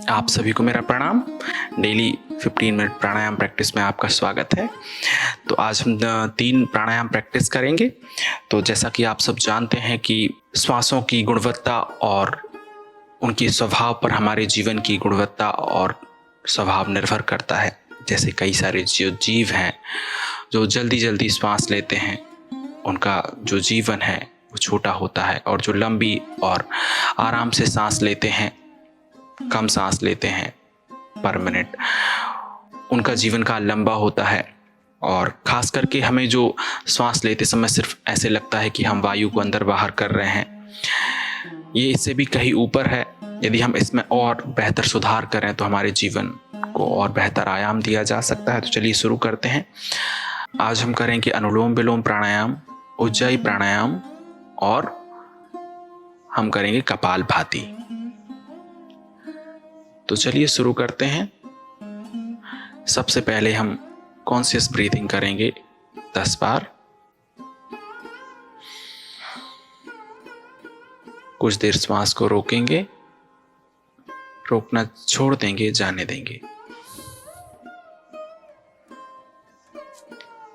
आप सभी को मेरा प्रणाम। डेली 15 मिनट प्राणायाम प्रैक्टिस में आपका स्वागत है। तो आज हम 3 प्राणायाम प्रैक्टिस करेंगे। तो जैसा कि आप सब जानते हैं कि श्वासों की गुणवत्ता और उनके स्वभाव पर हमारे जीवन की गुणवत्ता और स्वभाव निर्भर करता है। जैसे कई सारे जो जीव हैं जो जल्दी जल्दी श्वास लेते हैं, उनका जो जीवन है वो छोटा होता है, और जो लंबी और आराम से सांस लेते हैं, कम सांस लेते हैं पर मिनट, उनका जीवन काल लंबा होता है। और खास करके हमें जो श्वास लेते समय सिर्फ ऐसे लगता है कि हम वायु को अंदर बाहर कर रहे हैं, ये इससे भी कहीं ऊपर है। यदि हम इसमें और बेहतर सुधार करें तो हमारे जीवन को और बेहतर आयाम दिया जा सकता है। तो चलिए शुरू करते हैं। आज हम करेंगे अनुलोम विलोम प्राणायाम, उज्जाई प्राणायाम, और हम करेंगे कपालभाति। तो चलिए शुरू करते हैं। सबसे पहले हम कॉन्शियस ब्रीथिंग करेंगे 10 बार। कुछ देर श्वास को रोकेंगे, रोकना छोड़ देंगे, जाने देंगे।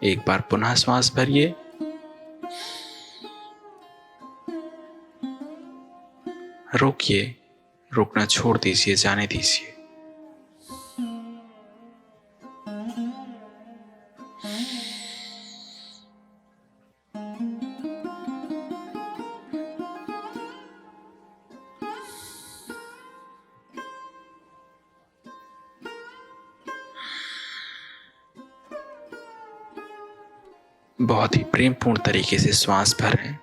एक बार पुनः श्वास भरिए, रोकिए, रोकना छोड़ दीजिए, जाने दीजिए। बहुत ही प्रेमपूर्ण तरीके से श्वास भरें।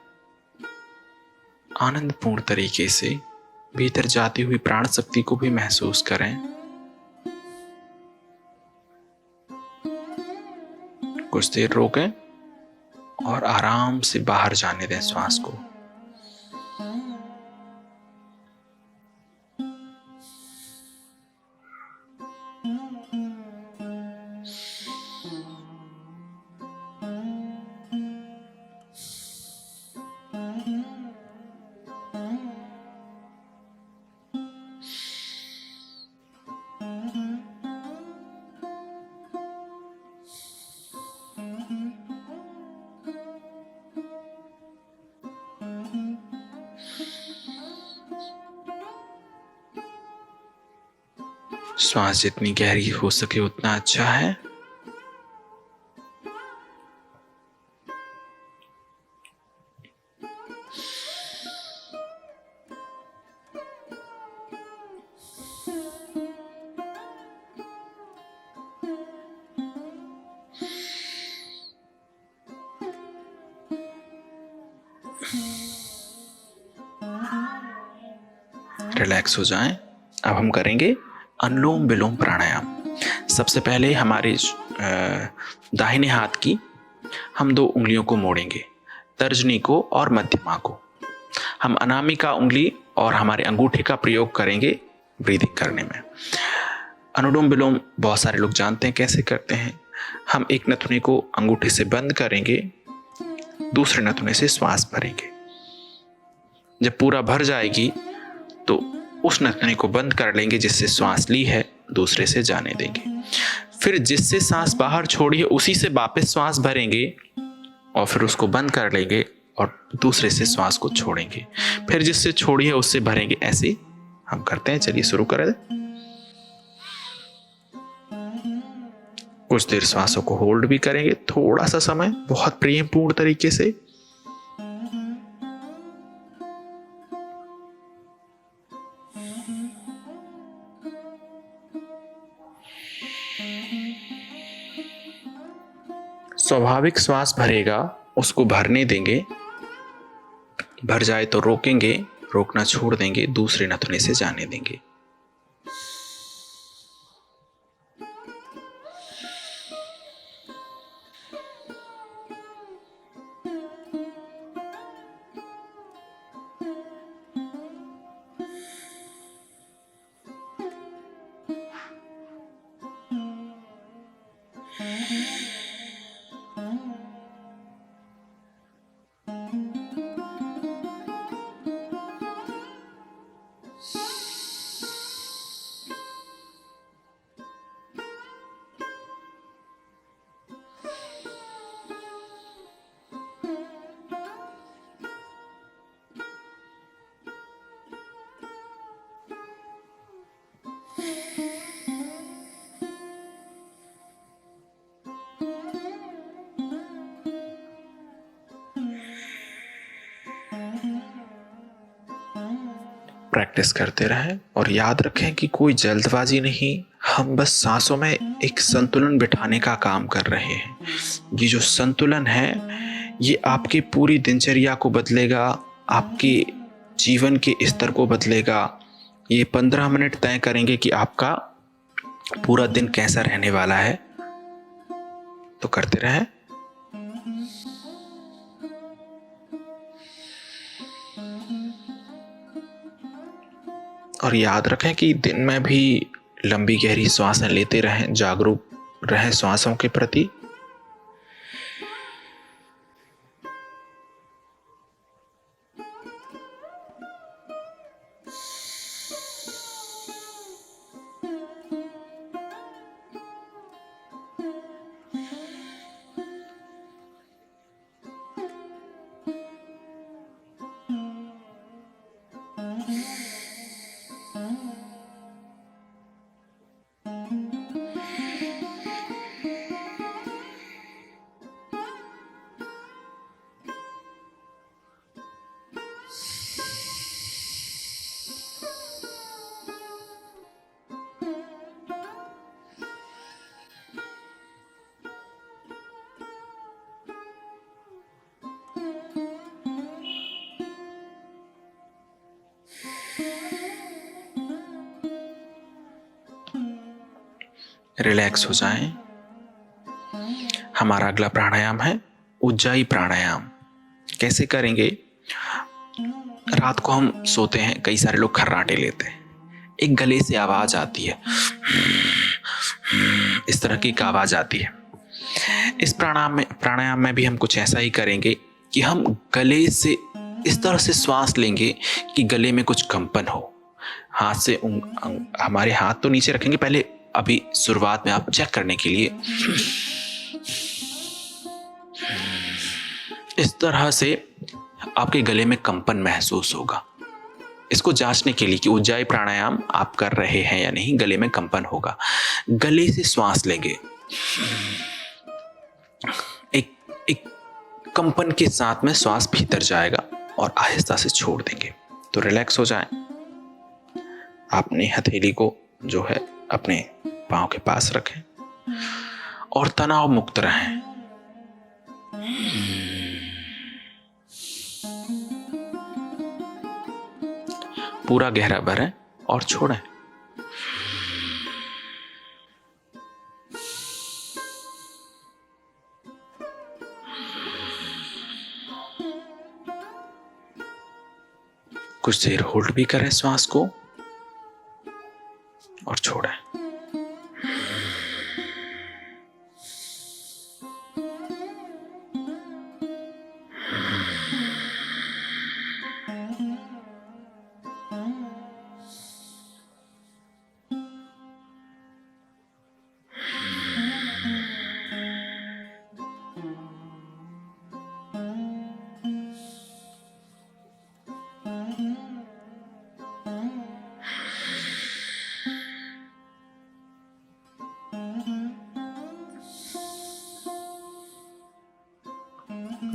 आनंदपूर्ण तरीके से भीतर जाती हुई प्राण शक्ति को भी महसूस करें। कुछ देर रोकें और आराम से बाहर जाने दें श्वास को। श्वास जितनी गहरी हो सके उतना अच्छा है। रिलैक्स हो जाएं। अब हम करेंगे अनुलोम विलोम प्राणायाम। सबसे पहले हमारे दाहिने हाथ की हम 2 उंगलियों को मोड़ेंगे, तर्जनी को और मध्यमा को। हम अनामिका उंगली और हमारे अंगूठे का प्रयोग करेंगे ब्रीदिंग करने में। अनुलोम विलोम बहुत सारे लोग जानते हैं कैसे करते हैं। हम एक नथुने को अंगूठे से बंद करेंगे, दूसरे नथुने से श्वास भरेंगे। जब पूरा भर जाएगी तो उस नथुने को बंद कर लेंगे जिससे श्वास ली है, दूसरे से जाने देंगे। फिर जिससे सांस बाहर छोड़ी है उसी से वापस श्वास भरेंगे और फिर उसको बंद कर लेंगे और दूसरे से श्वास को छोड़ेंगे। फिर जिससे छोड़ी है उससे भरेंगे। ऐसे हम करते हैं। चलिए शुरू करें। कुछ देर श्वासों को होल्ड भी करेंगे, थोड़ा सा समय, बहुत प्रेमपूर्ण तरीके से। स्वाभाविक श्वास भरेगा, उसको भरने देंगे। भर जाए तो रोकेंगे, रोकना छोड़ देंगे, दूसरे नथुने से जाने देंगे। प्रैक्टिस करते रहें और याद रखें कि कोई जल्दबाजी नहीं, हम बस सांसों में एक संतुलन बिठाने का काम कर रहे हैं। ये जो संतुलन है ये आपकी पूरी दिनचर्या को बदलेगा, आपके जीवन के स्तर को बदलेगा। ये 15 मिनट तय करेंगे कि आपका पूरा दिन कैसा रहने वाला है। तो करते रहें। और याद रखें कि दिन में भी लंबी गहरी सांसें लेते रहें, जागरूक रहें सांसों के प्रति। रिलैक्स हो जाएं। हमारा अगला प्राणायाम है उज्जाई प्राणायाम। कैसे करेंगे? रात को हम सोते हैं, कई सारे लोग खर्राटे लेते हैं, एक गले से आवाज आती है, इस तरह की एक आवाज आती है। इस प्राणायाम में भी हम कुछ ऐसा ही करेंगे कि हम गले से इस तरह से श्वास लेंगे कि गले में कुछ कंपन हो। हाथ से हमारे हाथ तो नीचे रखेंगे पहले, अभी शुरुआत में आप चेक करने के लिए इस तरह से आपके गले में कंपन महसूस होगा। इसको जांचने के लिए कि उज्जाई प्राणायाम आप कर रहे हैं या नहीं, गले में कंपन होगा। गले से श्वास लेंगे, एक कंपन के साथ में श्वास भीतर जाएगा और आहिस्ता से छोड़ देंगे। तो रिलैक्स हो जाएं। अपनी हथेली को जो है अपने पांव के पास रखें और तनाव मुक्त रहें। पूरा गहरा भरें और छोड़ें। कुछ देर होल्ड भी करें श्वास को और छोड़ें।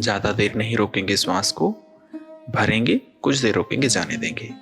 ज्यादा देर नहीं रोकेंगे, श्वास को भरेंगे, कुछ देर रोकेंगे, जाने देंगे।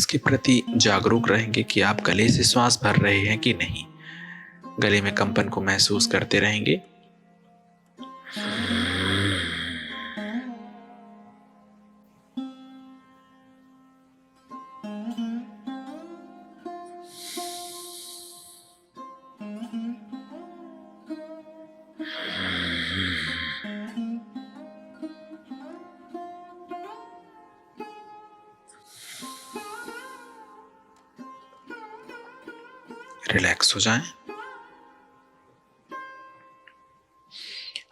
इसके प्रति जागरूक रहेंगे कि आप गले से श्वास भर रहे हैं कि नहीं। गले में कंपन को महसूस करते रहेंगे। रिलैक्स हो जाएं।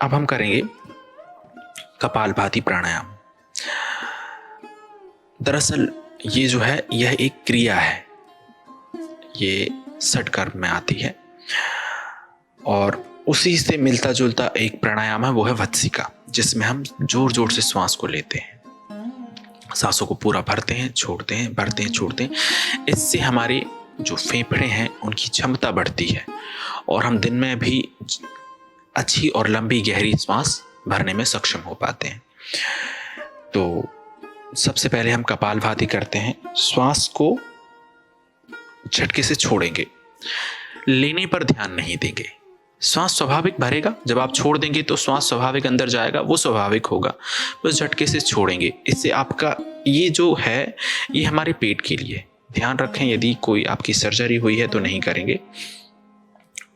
अब हम करेंगे कपालभाति प्राणायाम। दरअसल ये जो है यह एक क्रिया है, ये षटकर्म में आती है और उसी से मिलता जुलता एक प्राणायाम है, वो है वत्सिका, जिसमें हम जोर जोर से श्वास को लेते हैं, सांसों को पूरा भरते हैं, छोड़ते हैं, भरते हैं, छोड़ते हैं। इससे हमारे जो फेफड़े हैं उनकी क्षमता बढ़ती है और हम दिन में भी अच्छी और लंबी गहरी श्वास भरने में सक्षम हो पाते हैं। तो सबसे पहले हम कपालभाति करते हैं। श्वास को झटके से छोड़ेंगे, लेने पर ध्यान नहीं देंगे। श्वास स्वाभाविक भरेगा, जब आप छोड़ देंगे तो श्वास स्वाभाविक अंदर जाएगा, वो स्वाभाविक होगा। बस झटके से छोड़ेंगे। इससे आपका ये जो है ये हमारे पेट के लिए। ध्यान रखें, यदि कोई आपकी सर्जरी हुई है तो नहीं करेंगे।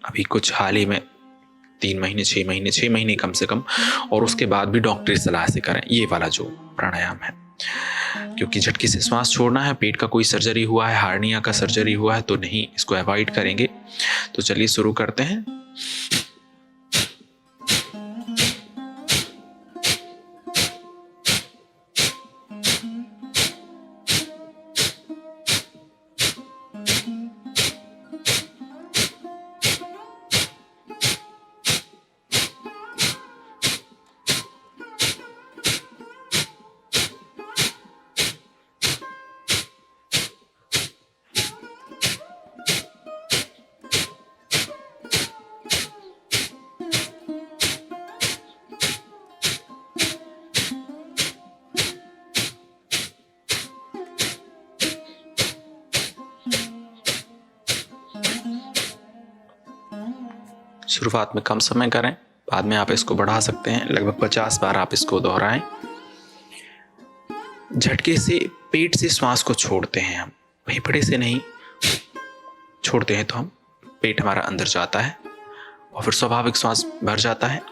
अभी कुछ हाल ही में 3 महीने 6 महीने कम से कम, और उसके बाद भी डॉक्टरी सलाह से करें ये वाला जो प्राणायाम है, क्योंकि झटके से श्वास छोड़ना है। पेट का कोई सर्जरी हुआ है, हार्निया का सर्जरी हुआ है तो नहीं, इसको अवॉइड करेंगे। तो चलिए शुरू करते हैं। शुरुआत में कम समय करें, बाद में आप इसको बढ़ा सकते हैं। लगभग 50 बार आप इसको दोहराएं। झटके से पेट से श्वास को छोड़ते हैं हम, फेफड़े से नहीं छोड़ते हैं तो हम पेट हमारा अंदर जाता है और फिर स्वाभाविक श्वास भर जाता है।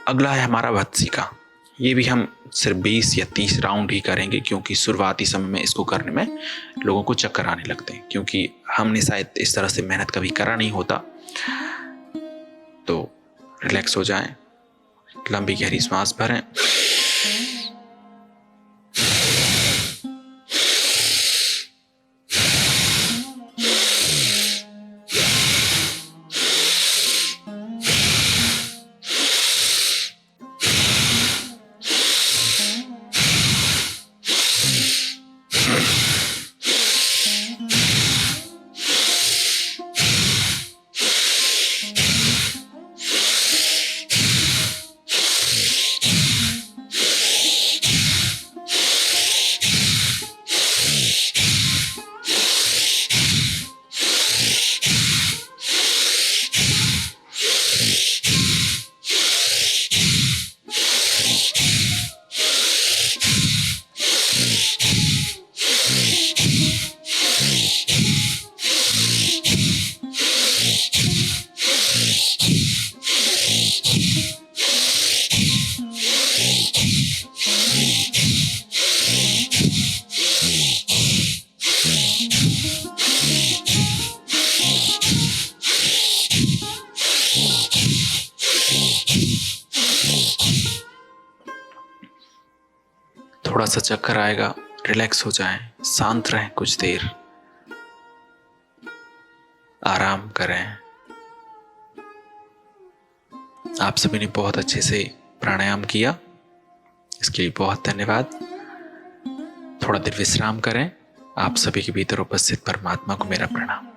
अगला है हमारा वत्सिका। ये भी हम सिर्फ 20 या 30 राउंड ही करेंगे, क्योंकि शुरुआती समय में इसको करने में लोगों को चक्कर आने लगते हैं, क्योंकि हमने शायद इस तरह से मेहनत कभी करा नहीं होता। तो रिलैक्स हो जाएं, लंबी गहरी सांस भरें। थोड़ा सा चक्कर आएगा, रिलैक्स हो जाएं, शांत रहें, कुछ देर आराम करें। आप सभी ने बहुत अच्छे से प्राणायाम किया, इसके लिए बहुत धन्यवाद। थोड़ा देर विश्राम करें। आप सभी के भीतर उपस्थित परमात्मा को मेरा प्रणाम।